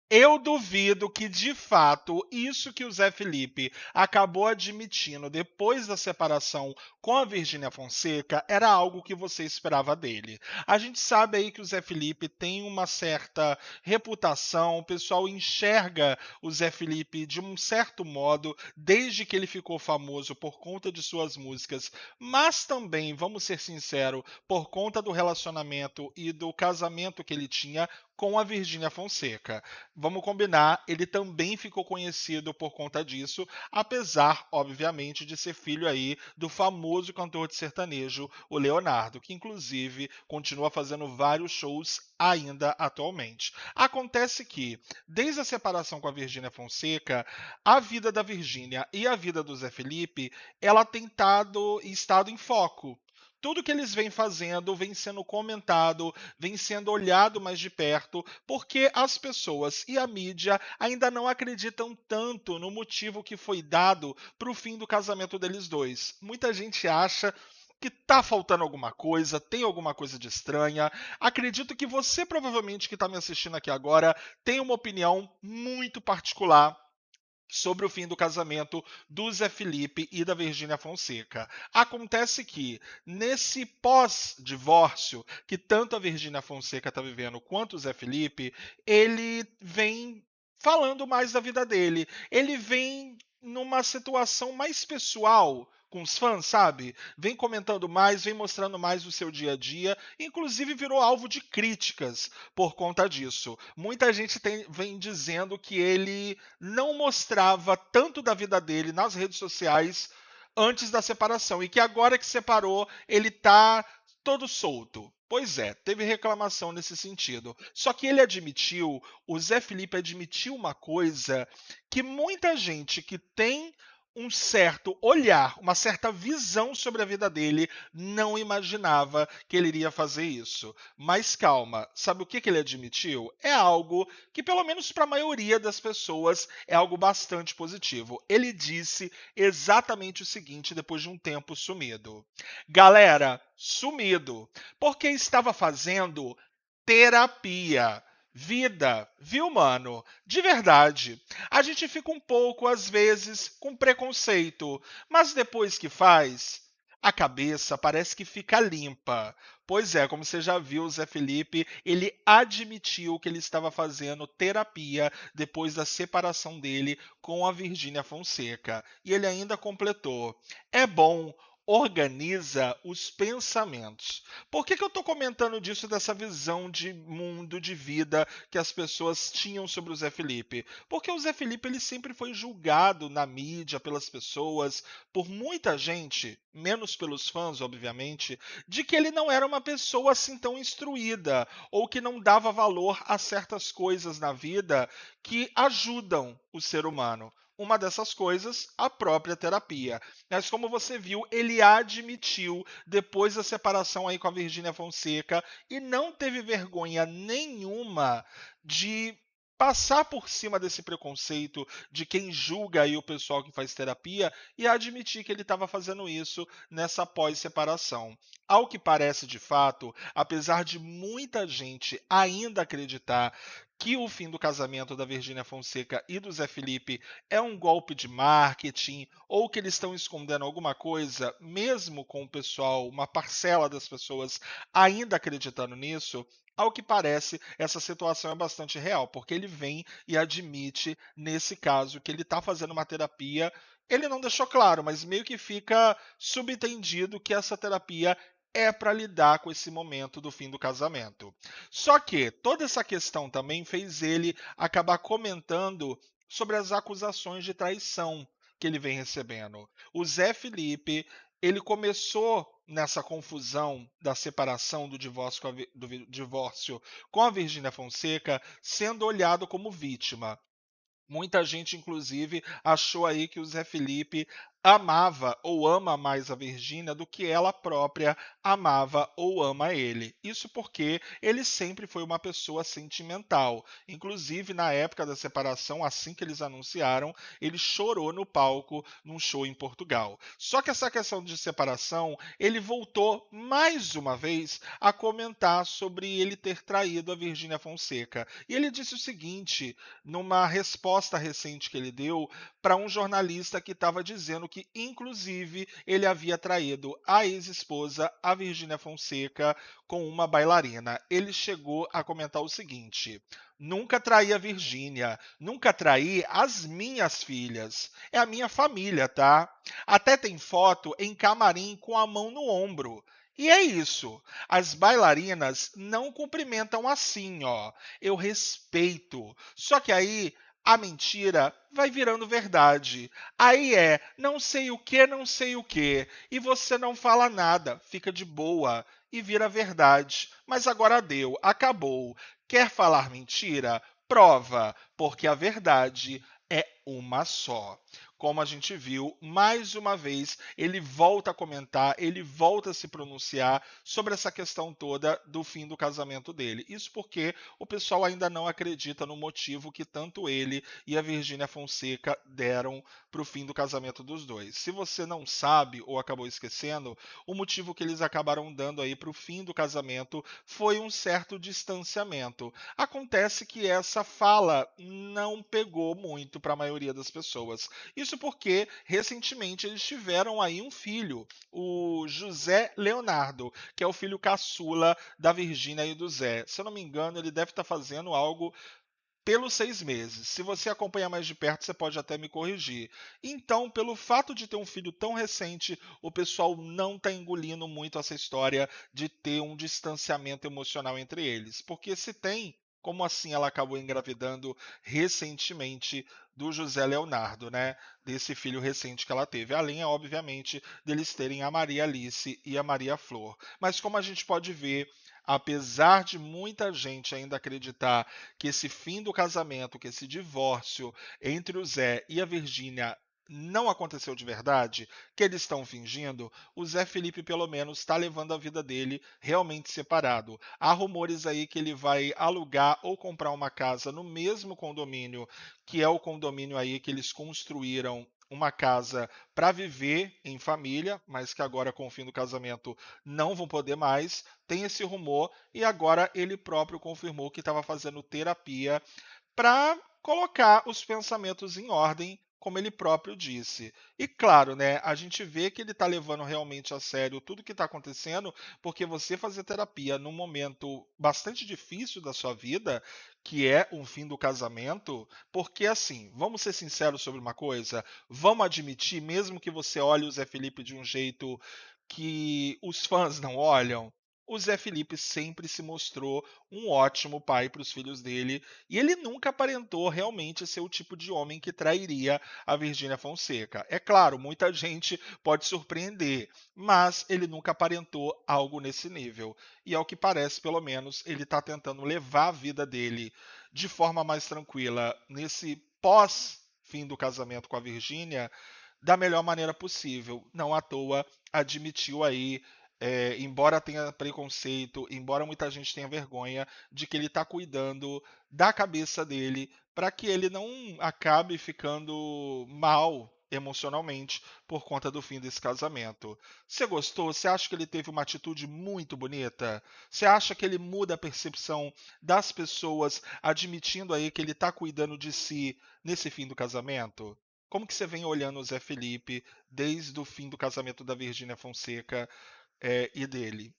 Eu duvido que, de fato, isso que o Zé Felipe acabou admitindo depois da separação com a Virgínia Fonseca era algo que você esperava dele. A gente sabe aí que o Zé Felipe tem uma certa reputação, o pessoal enxerga o Zé Felipe de um certo modo desde que ele ficou famoso por conta de suas músicas, mas também, vamos ser sinceros, por conta do relacionamento e do casamento que ele tinha com a Virgínia Fonseca. Vamos combinar, ele também ficou conhecido por conta disso, apesar, obviamente, de ser filho aí do famoso cantor de sertanejo, o Leonardo, que inclusive continua fazendo vários shows ainda atualmente. Acontece que, desde a separação com a Virgínia Fonseca, a vida da Virgínia e a vida do Zé Felipe, ela tem estado em foco. Tudo que eles vêm fazendo vem sendo comentado, vem sendo olhado mais de perto, porque as pessoas e a mídia ainda não acreditam tanto no motivo que foi dado para o fim do casamento deles dois. Muita gente acha que tá faltando alguma coisa, tem alguma coisa de estranha. Acredito que você, provavelmente, que está me assistindo aqui agora, tem uma opinião muito particular sobre o fim do casamento do Zé Felipe e da Virgínia Fonseca. Acontece que, nesse pós-divórcio, que tanto a Virgínia Fonseca está vivendo quanto o Zé Felipe, ele vem falando mais da vida dele. Ele vem numa situação mais pessoal com os fãs, sabe? Vem comentando mais, vem mostrando mais o seu dia a dia, inclusive virou alvo de críticas por conta disso. Muita gente vem dizendo que ele não mostrava tanto da vida dele nas redes sociais antes da separação e que agora que separou, ele tá todo solto. Pois é, teve reclamação nesse sentido. Só que ele admitiu, o Zé Felipe admitiu uma coisa que muita gente que tem um certo olhar, uma certa visão sobre a vida dele, não imaginava que ele iria fazer isso. Mas calma, sabe o que ele admitiu? É algo que, pelo menos para a maioria das pessoas, é algo bastante positivo. Ele disse exatamente o seguinte depois de um tempo sumido: Galera, sumido, porque estava fazendo terapia. Vida, viu, mano? De verdade. A gente fica um pouco, às vezes, com preconceito, mas depois que faz, a cabeça parece que fica limpa. Pois é, como você já viu, o Zé Felipe, ele admitiu que ele estava fazendo terapia depois da separação dele com a Virgínia Fonseca. E ele ainda completou: é bom, organiza os pensamentos. Por que eu estou comentando disso, dessa visão de mundo, de vida que as pessoas tinham sobre o Zé Felipe? Porque o Zé Felipe ele sempre foi julgado na mídia, pelas pessoas, por muita gente, menos pelos fãs, obviamente, de que ele não era uma pessoa assim tão instruída, ou que não dava valor a certas coisas na vida que ajudam o ser humano. Uma dessas coisas, a própria terapia. Mas como você viu, ele admitiu depois da separação aí com a Virgínia Fonseca e não teve vergonha nenhuma de passar por cima desse preconceito de quem julga aí o pessoal que faz terapia e admitir que ele estava fazendo isso nessa pós-separação. Ao que parece de fato, apesar de muita gente ainda acreditar que o fim do casamento da Virgínia Fonseca e do Zé Felipe é um golpe de marketing ou que eles estão escondendo alguma coisa, mesmo com o pessoal, uma parcela das pessoas ainda acreditando nisso, ao que parece, essa situação é bastante real, porque ele vem e admite, nesse caso, que ele está fazendo uma terapia. Ele não deixou claro, mas meio que fica subentendido que essa terapia é para lidar com esse momento do fim do casamento. Só que toda essa questão também fez ele acabar comentando sobre as acusações de traição que ele vem recebendo. O Zé Felipe, ele começou nessa confusão da separação do divórcio com a Virgínia Fonseca, sendo olhado como vítima. Muita gente, inclusive, achou aí que o Zé Felipe amava ou ama mais a Virgínia do que ela própria amava ou ama ele. Isso porque ele sempre foi uma pessoa sentimental. Inclusive, na época da separação, assim que eles anunciaram, ele chorou no palco num show em Portugal. Só que essa questão de separação, ele voltou mais uma vez a comentar sobre ele ter traído a Virgínia Fonseca. E ele disse o seguinte, numa resposta recente que ele deu para um jornalista que estava dizendo que, inclusive, ele havia traído a ex-esposa, a Virgínia Fonseca, com uma bailarina. Ele chegou a comentar o seguinte: nunca traí a Virgínia, nunca traí as minhas filhas. É a minha família, tá? Até tem foto em camarim com a mão no ombro. E é isso. As bailarinas não cumprimentam assim, ó. Eu respeito. Só que aí a mentira vai virando verdade. Aí é não sei o que, não sei o que. E você não fala nada, fica de boa e vira verdade. Mas agora deu, acabou. Quer falar mentira? Prova, porque a verdade é uma só. Como a gente viu, mais uma vez, ele volta a comentar, ele volta a se pronunciar sobre essa questão toda do fim do casamento dele. Isso porque o pessoal ainda não acredita no motivo que tanto ele e a Virgínia Fonseca deram para o fim do casamento dos dois. Se você não sabe ou acabou esquecendo, o motivo que eles acabaram dando aí para o fim do casamento foi um certo distanciamento. Acontece que essa fala não pegou muito para a maioria das pessoas. Isso porque recentemente eles tiveram aí um filho, o José Leonardo, que é o filho caçula da Virgínia e do Zé. Se eu não me engano, ele deve estar fazendo algo pelos 6 meses. Se você acompanhar mais de perto, você pode até me corrigir. Então, pelo fato de ter um filho tão recente, o pessoal não está engolindo muito essa história de ter um distanciamento emocional entre eles. Porque se tem, como assim ela acabou engravidando recentemente do José Leonardo, né? Desse filho recente que ela teve. Além, obviamente, deles terem a Maria Alice e a Maria Flor. Mas como a gente pode ver, apesar de muita gente ainda acreditar que esse fim do casamento, que esse divórcio entre o Zé e a Virgínia não aconteceu de verdade, que eles estão fingindo, o Zé Felipe pelo menos está levando a vida dele realmente separado. Há rumores aí que ele vai alugar ou comprar uma casa no mesmo condomínio, que é o condomínio aí que eles construíram uma casa para viver em família, mas que agora com o fim do casamento não vão poder mais. Tem esse rumor e agora ele próprio confirmou que estava fazendo terapia para colocar os pensamentos em ordem, como ele próprio disse. E claro, né, a gente vê que ele está levando realmente a sério tudo que está acontecendo, porque você fazer terapia num momento bastante difícil da sua vida, que é um fim do casamento, porque assim, vamos ser sinceros sobre uma coisa, vamos admitir, mesmo que você olhe o Zé Felipe de um jeito que os fãs não olham, o Zé Felipe sempre se mostrou um ótimo pai para os filhos dele e ele nunca aparentou realmente ser o tipo de homem que trairia a Virgínia Fonseca. É claro, muita gente pode surpreender, mas ele nunca aparentou algo nesse nível. E ao que parece, pelo menos, ele está tentando levar a vida dele de forma mais tranquila nesse pós-fim do casamento com a Virgínia da melhor maneira possível. Não à toa admitiu aí embora tenha preconceito, embora muita gente tenha vergonha, de que ele está cuidando da cabeça dele para que ele não acabe ficando mal emocionalmente por conta do fim desse casamento. Você gostou? Você acha que ele teve uma atitude muito bonita? Você acha que ele muda a percepção das pessoas, admitindo aí que ele está cuidando de si nesse fim do casamento? Como que você vem olhando o Zé Felipe desde o fim do casamento da Virgínia Fonseca e dele?